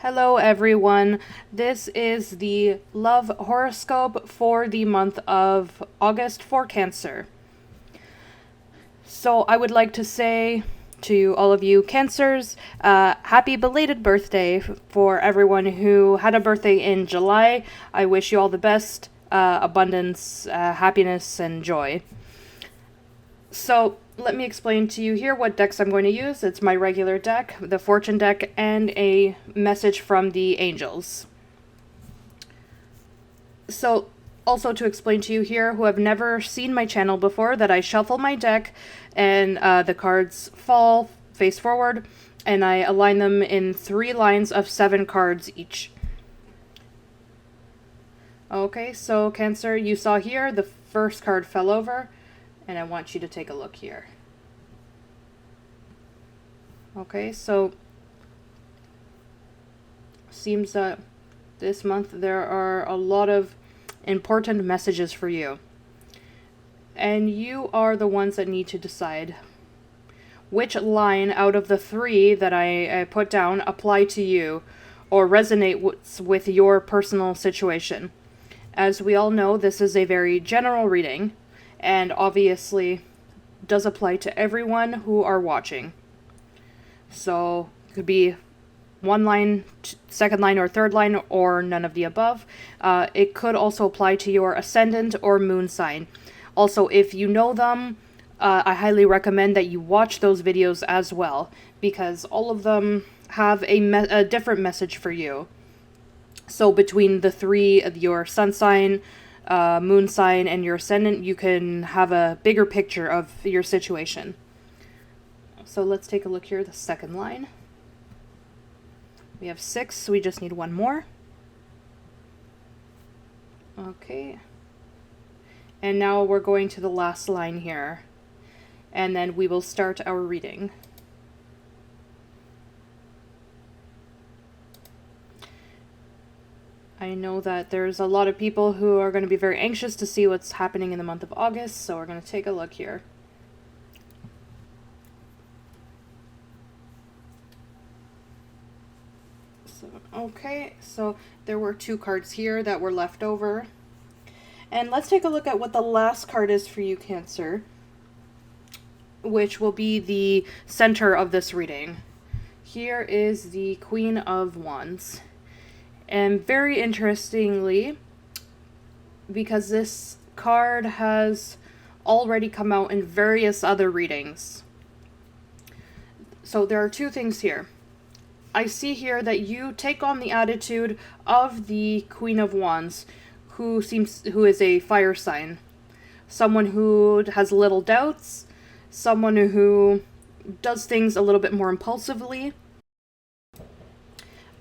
Hello, everyone. This is the love horoscope for the month of August for Cancer. So, I would like to say to all of you Cancers, happy belated birthday for everyone who had a birthday in July. I wish you all the best, abundance, happiness, and joy. So, let me explain to you here what decks I'm going to use. It's my regular deck, the fortune deck, and a message from the angels. So, also to explain to you here who have never seen my channel before, that I shuffle my deck and the cards fall face forward, and I align them in 3 lines of 7 cards each. Okay, so Cancer, you saw here the first card fell over, and I want you to take a look here. Okay, so seems that this month there are a lot of important messages for you. And you are the ones that need to decide which line out of the 3 that I put down apply to you or resonate with your personal situation. As we all know, this is a very general reading and obviously does apply to everyone who are watching. So it could be 1 line, 2nd line, or 3rd line, or none of the above. It could also apply to your ascendant or moon sign. Also, if you know them, I highly recommend that you watch those videos as well, because all of them have a different message for you. So between the 3 of your sun sign, moon sign, and your ascendant, you can have a bigger picture of your situation. So let's take a look here, the 2nd line. We have 6, we just need 1 more. Okay. And now we're going to the last line here. And then we will start our reading. I know that there's a lot of people who are going to be very anxious to see what's happening in the month of August, so we're going to take a look here. Okay, so there were 2 cards here that were left over. And let's take a look at what the last card is for you, Cancer, which will be the center of this reading. Here is the Queen of Wands. And very interestingly, because this card has already come out in various other readings. So there are 2 things here. I see here that you take on the attitude of the Queen of Wands, who is a fire sign. Someone who has little doubts, someone who does things a little bit more impulsively.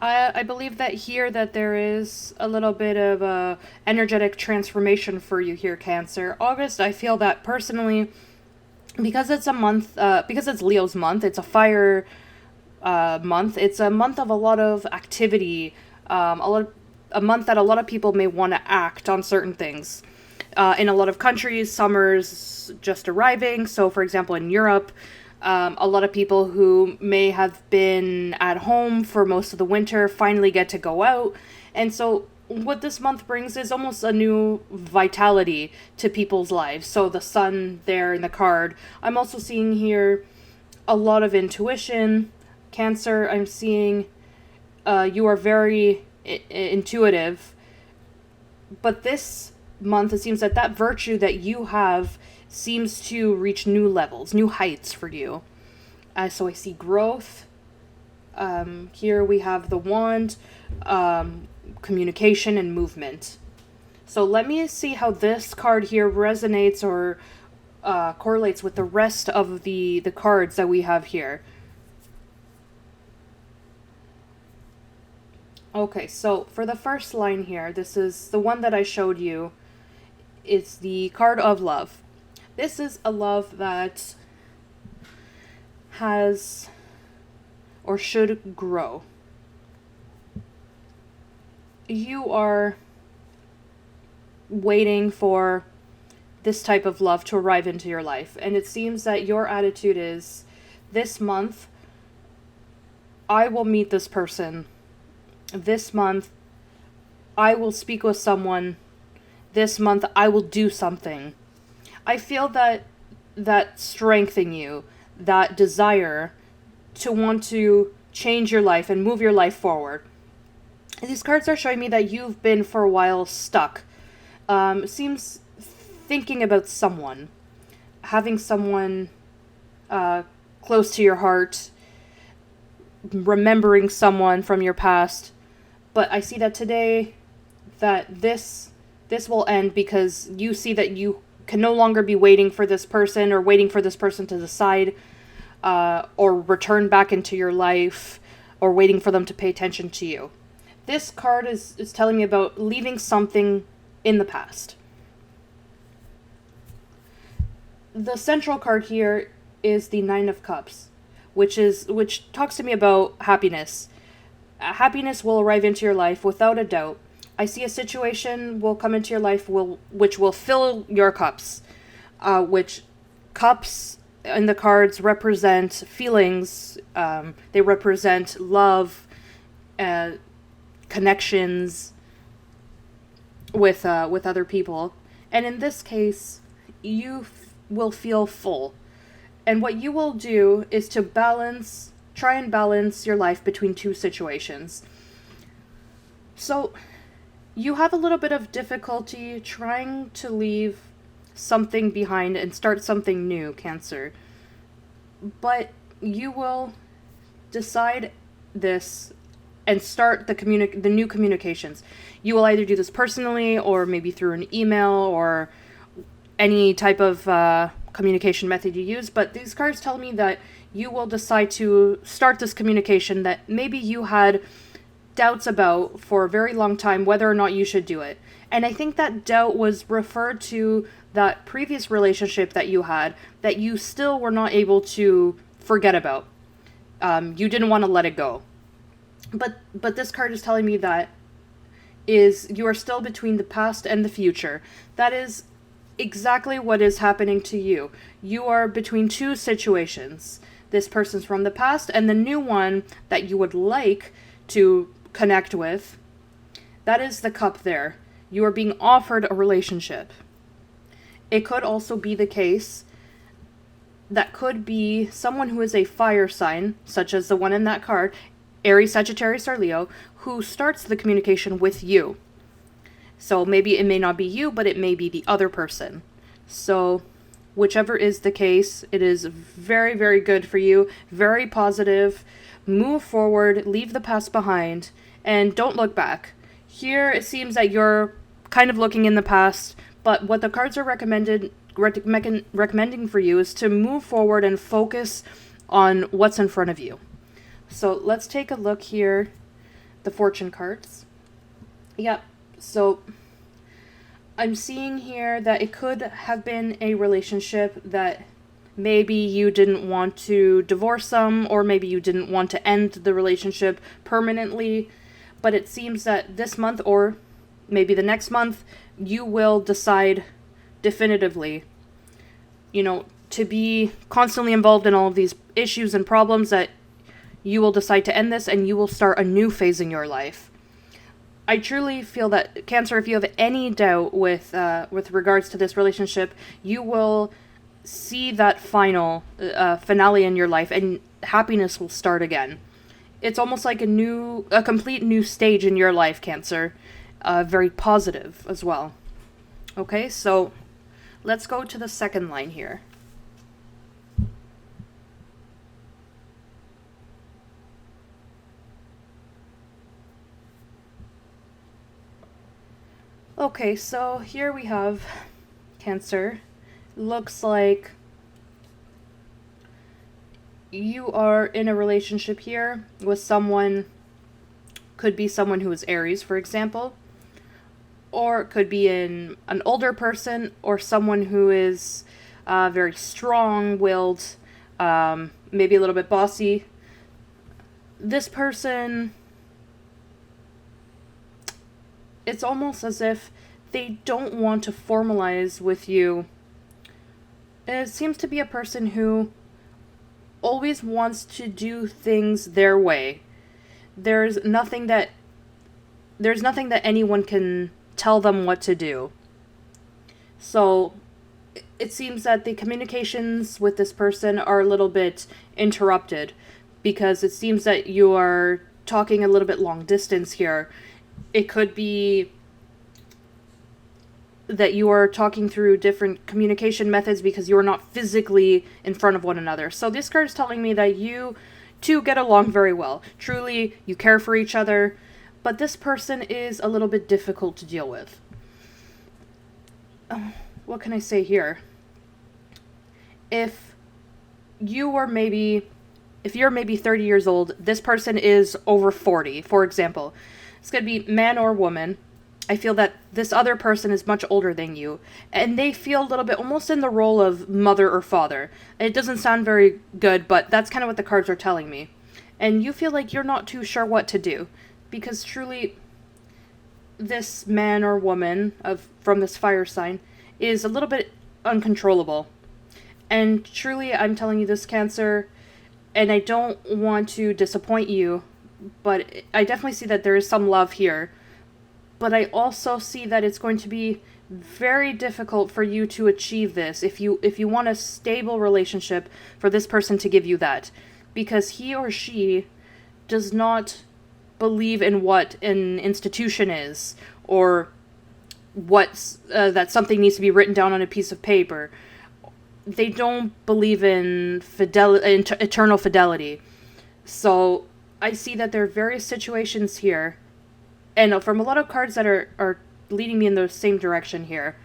I believe that here that there is a little bit of a energetic transformation for you here, Cancer. August, I feel that personally, because it's a month, because it's Leo's month, it's a fire month. It's a month of a lot of activity, a month that a lot of people may want to act on certain things. In a lot of countries, summer's just arriving. So, for example, in Europe, a lot of people who may have been at home for most of the winter finally get to go out. And so what this month brings is almost a new vitality to people's lives. So the sun there in the card. I'm also seeing here a lot of intuition. Cancer, I'm seeing you are very intuitive. But this month, it seems that that virtue that you have seems to reach new levels, new heights for you. So I see growth. Here we have the wand, communication, and movement. So let me see how this card here resonates or correlates with the rest of the cards that we have here. Okay, so for the first line here, this is the one that I showed you. It's the card of love. This is a love that has or should grow. You are waiting for this type of love to arrive into your life, and it seems that your attitude is, this month, I will meet this person This month, I will speak with someone. This month, I will do something. I feel that strength in you, that desire to want to change your life and move your life forward. These cards are showing me that you've been for a while stuck. It seems thinking about someone, having someone close to your heart, remembering someone from your past. But I see that today that this will end because you see that you can no longer be waiting for this person or waiting for this person to decide or return back into your life or waiting for them to pay attention to you. This card is telling me about leaving something in the past. The central card here is the Nine of Cups, which talks to me about happiness. Happiness will arrive into your life without a doubt. I see a situation will come into your life which will fill your cups, which cups in the cards represent feelings. They represent love, connections with other people, and in this case, you will feel full. And what you will do is to try and balance your life between two situations. So, you have a little bit of difficulty trying to leave something behind and start something new, Cancer. But you will decide this and start the new communications. You will either do this personally or maybe through an email or any type of communication method you use, but these cards tell me that you will decide to start this communication that maybe you had doubts about for a very long time whether or not you should do it. And I think that doubt was referred to that previous relationship that you had that you still were not able to forget about. You didn't want to let it go. But this card is telling me that you are still between the past and the future. That is exactly what is happening to you. You are between two situations. This person's from the past and the new one that you would like to connect with. That is the cup there. You are being offered a relationship. It could also be the case that could be someone who is a fire sign, such as the one in that card, Aries, Sagittarius, or Leo, who starts the communication with you. So maybe it may not be you, but it may be the other person. So whichever is the case, it is very, very good for you. Very positive. Move forward, leave the past behind, and don't look back. Here it seems that you're kind of looking in the past, but what the cards are recommending for you is to move forward and focus on what's in front of you. So let's take a look here. The fortune cards. Yep. So I'm seeing here that it could have been a relationship that maybe you didn't want to divorce them, or maybe you didn't want to end the relationship permanently. But it seems that this month, or maybe the next month, you will decide definitively, to be constantly involved in all of these issues and problems, that you will decide to end this and you will start a new phase in your life. I truly feel that, Cancer, if you have any doubt with regards to this relationship, you will see that finale in your life, and happiness will start again. It's almost like a complete new stage in your life, Cancer. Very positive as well. Okay, so let's go to the second line here. Okay, so here we have Cancer. Looks like you are in a relationship here with someone. Could be someone who is Aries, for example, or it could be an older person, or someone who is very strong-willed, maybe a little bit bossy. This person, it's almost as if they don't want to formalize with you. It seems to be a person who always wants to do things their way. There's nothing that there's nothing that anyone can tell them what to do. So it seems that the communications with this person are a little bit interrupted, because it seems that you are talking a little bit long distance here. It could be that you are talking through different communication methods because you are not physically in front of one another. So this card is telling me that you two get along very well. Truly, you care for each other, but this person is a little bit difficult to deal with. What can I say here? If you're maybe 30 years old, this person is over 40, for example. It's going to be man or woman. I feel that this other person is much older than you, and they feel a little bit almost in the role of mother or father. It doesn't sound very good, but that's kind of what the cards are telling me. And you feel like you're not too sure what to do, because truly, this man or woman from this fire sign is a little bit uncontrollable. And truly, I'm telling you this, Cancer, and I don't want to disappoint you, but I definitely see that there is some love here. But I also see that it's going to be very difficult for you to achieve this if you want a stable relationship, for this person to give you that. Because he or she does not believe in what an institution is, or that something needs to be written down on a piece of paper. They don't believe in eternal fidelity. So I see that there are various situations here, and from a lot of cards that are leading me in the same direction here.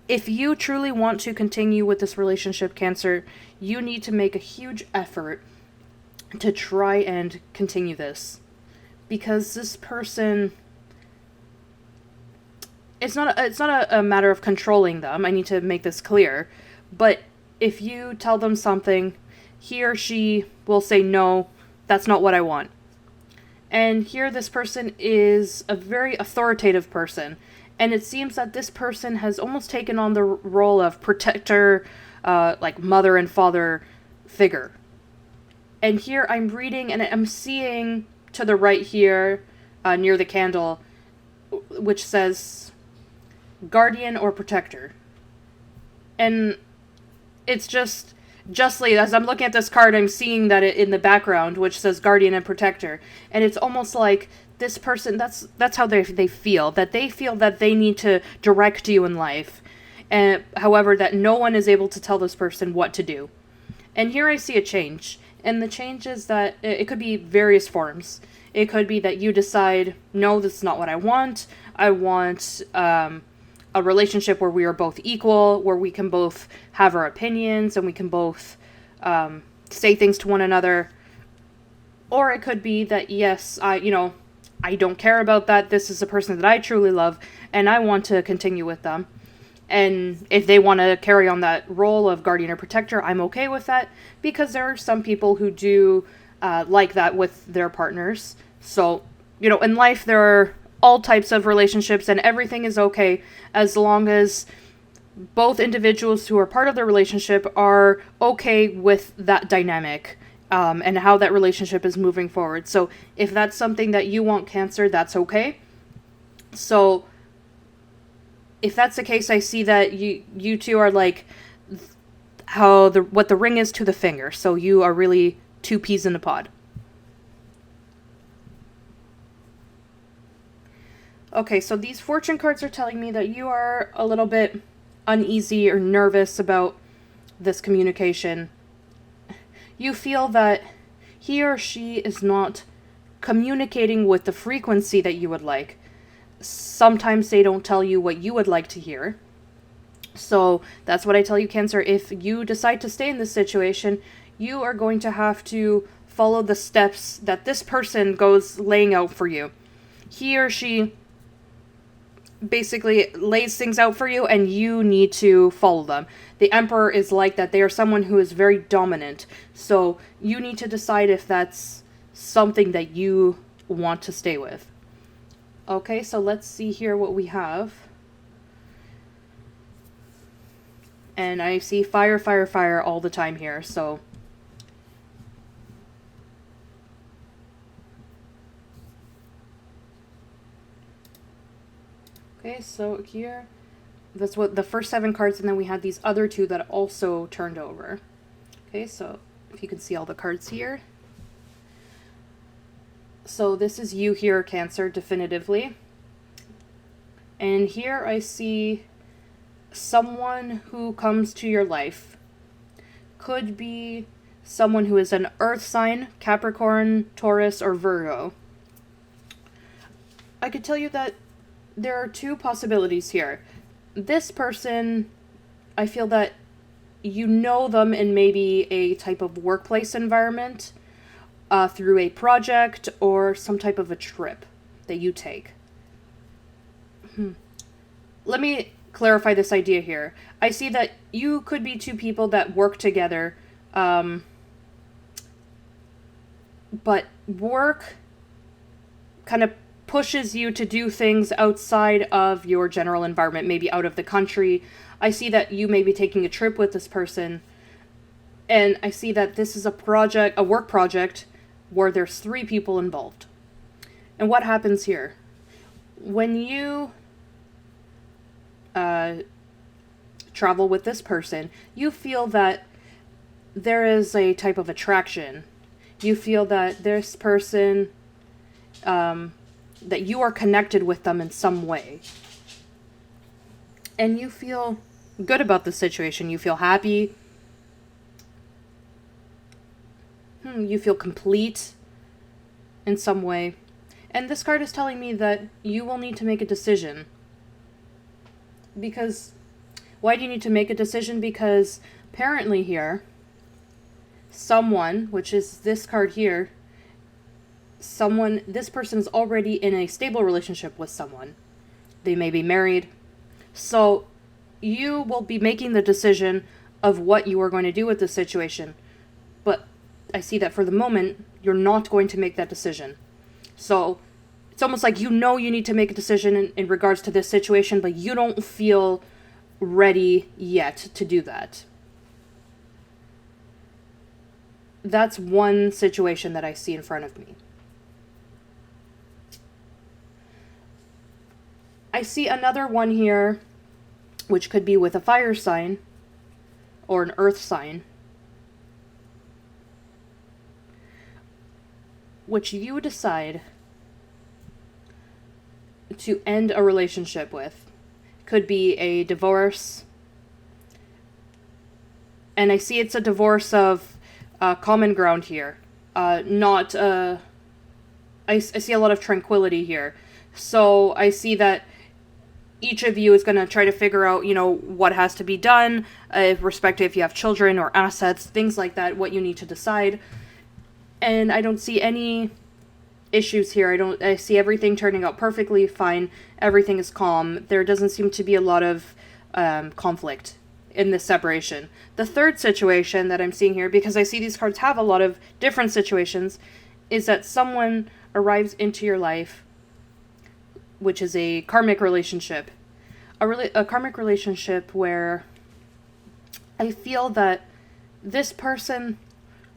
If you truly want to continue with this relationship, Cancer, you need to make a huge effort to try and continue this. Because this person, it's not a matter of controlling them. I need to make this clear. But if you tell them something, he or she will say, no, that's not what I want. And here this person is a very authoritative person. And it seems that this person has almost taken on the role of protector, like mother and father figure. And here I'm reading, and I'm seeing to the right here, near the candle, which says guardian or protector. And it's justly, as I'm looking at this card, I'm seeing that in the background, which says guardian and protector. And it's almost like this person, that's how they feel. That they feel that they need to direct you in life. And however, that no one is able to tell this person what to do. And here I see a change. And the change is that it could be various forms. It could be that you decide, no, this is not what I want. I want a relationship where we are both equal, where we can both have our opinions and we can both say things to one another. Or it could be that, yes, I don't care about that. This is a person that I truly love, and I want to continue with them. And if they want to carry on that role of guardian or protector, I'm okay with that, because there are some people who do like that with their partners. So, in life there are all types of relationships, and everything is okay as long as both individuals who are part of the relationship are okay with that dynamic, and how that relationship is moving forward. So if that's something that you want, Cancer, that's okay. So if that's the case, I see that you two are like what the ring is to the finger. So you are really two peas in a pod. Okay, so these fortune cards are telling me that you are a little bit uneasy or nervous about this communication. You feel that he or she is not communicating with the frequency that you would like. Sometimes they don't tell you what you would like to hear. So that's what I tell you, Cancer. If you decide to stay in this situation, you are going to have to follow the steps that this person goes laying out for you. He or she basically lays things out for you, and you need to follow them. The Emperor is like that. They are someone who is very dominant. So you need to decide if that's something that you want to stay with. Okay, so let's see here what we have. And I see fire, fire, fire all the time here, so Okay, so here, that's what the first 7 cards, and then we had these other 2 that also turned over. Okay, so if you can see all the cards here. So this is you here, Cancer, definitively. And here I see someone who comes to your life. Could be someone who is an earth sign, Capricorn, Taurus, or Virgo. I could tell you that there are 2 possibilities here. This person, I feel that you know them in maybe a type of workplace environment, through a project or some type of a trip that you take. Let me clarify this idea here. I see that you could be 2 people that work together, but work kind of pushes you to do things outside of your general environment, maybe out of the country. I see that you may be taking a trip with this person, and I see that this is a work project, where there's 3 people involved. And what happens here? When you travel with this person, you feel that there is a type of attraction. You feel that this person, that you are connected with them in some way. And you feel good about the situation. You feel happy. You feel complete in some way. And this card is telling me that you will need to make a decision. Because, why do you need to make a decision? Because apparently here, someone, which is this card here, this person is already in a stable relationship with someone. They may be married. So, you will be making the decision of what you are going to do with the situation. But I see that for the moment, you're not going to make that decision. So, it's almost like you know you need to make a decision in regards to this situation, but you don't feel ready yet to do that. That's one situation that I see in front of me. I see another one here, which could be with a fire sign or an earth sign, which you decide to end a relationship with. Could be a divorce. And I see it's a divorce of common ground here. I see a lot of tranquility here. So I see that each of you is going to try to figure out, what has to be done, with respect to if you have children or assets, things like that, what you need to decide. And I don't see any issues here. I see everything turning out perfectly fine. Everything is calm. There doesn't seem to be a lot of conflict in this separation. The third situation that I'm seeing here, because I see these cards have a lot of different situations, is that someone arrives into your life, which is a karmic relationship. A karmic relationship where I feel that this person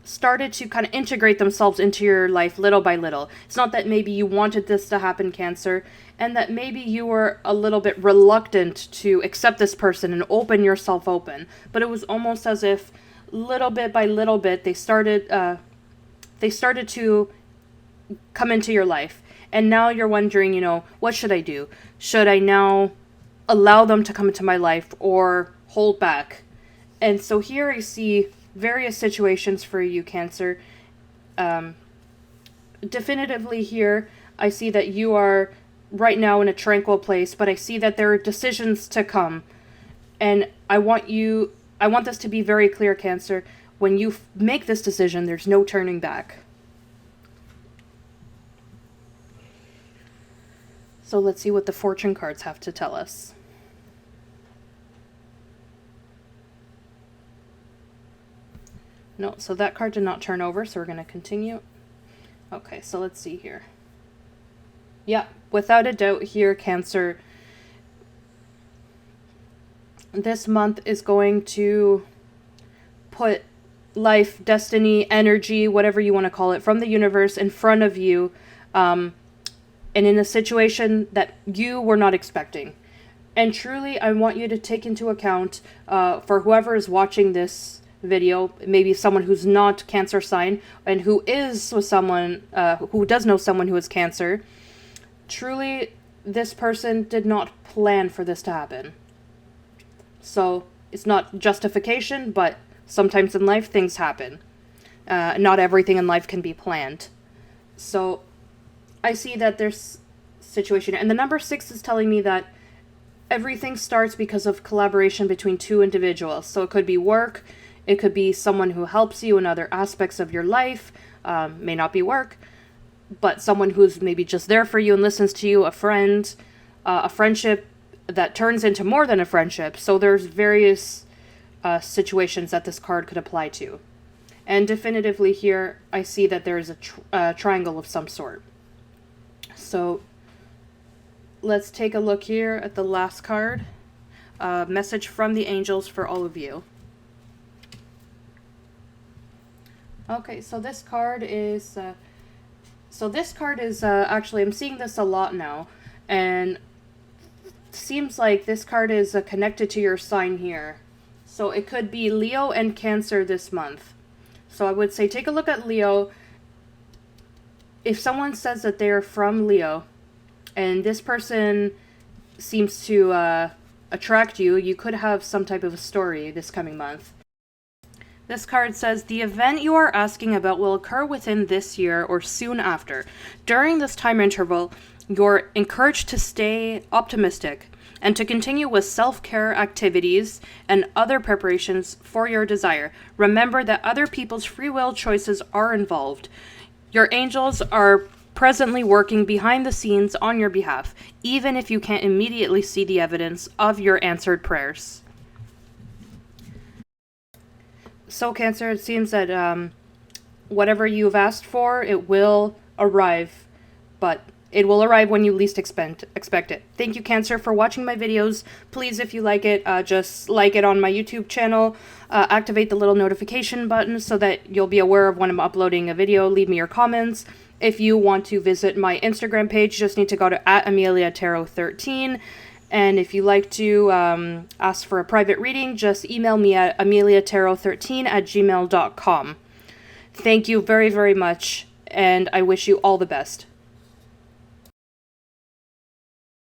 started to kind of integrate themselves into your life little by little. It's not that maybe you wanted this to happen, Cancer, and that maybe you were a little bit reluctant to accept this person and open yourself open. But it was almost as if little bit by little bit they started to come into your life. And now you're wondering, what should I do? Should I now allow them to come into my life or hold back? And so here I see various situations for you, Cancer. Definitively here, I see that you are right now in a tranquil place, but I see that there are decisions to come. And I want this to be very clear, Cancer. When you make this decision, there's no turning back. So let's see what the fortune cards have to tell us. No, so that card did not turn over, so we're going to continue. Okay, so let's see here. Yeah, without a doubt here, Cancer, this month is going to put life, destiny, energy, whatever you want to call it, from the universe in front of you, and in a situation that you were not expecting. And truly, I want you to take into account, for whoever is watching this video, maybe someone who's not Cancer sign and who is with someone who does know someone who has Cancer. Truly, this person did not plan for this to happen. So it's not justification, but sometimes in life things happen. Not everything in life can be planned. So I see that there's situation, and the number 6 is telling me that everything starts because of collaboration between two individuals. So it could be work, it could be someone who helps you in other aspects of your life, may not be work, but someone who's maybe just there for you and listens to you, a friend, a friendship that turns into more than a friendship. So there's various situations that this card could apply to. And definitively here, I see that there is a triangle of some sort. So let's take a look here at the last card. Message from the angels for all of you. Okay, so this card is... actually, I'm seeing this a lot now. And seems like this card is connected to your sign here. So it could be Leo and Cancer this month. So I would say take a look at Leo. If someone says that they're from Leo, and this person seems to attract you, you could have some type of a story this coming month. This card says, the event you are asking about will occur within this year or soon after. During this time interval, you're encouraged to stay optimistic and to continue with self-care activities and other preparations for your desire. Remember that other people's free will choices are involved. Your angels are presently working behind the scenes on your behalf, even if you can't immediately see the evidence of your answered prayers. So, Cancer, it seems that whatever you've asked for, it will arrive, but it will arrive when you least expect it. Thank you, Cancer, for watching my videos. Please, if you like it, just like it on my YouTube channel. Activate the little notification button so that you'll be aware of when I'm uploading a video. Leave me your comments. If you want to visit my Instagram page, you just need to go to @AmeliaTarot13. And if you like to ask for a private reading, just email me at ameliatarot13@gmail.com. Thank you very, very much, and I wish you all the best.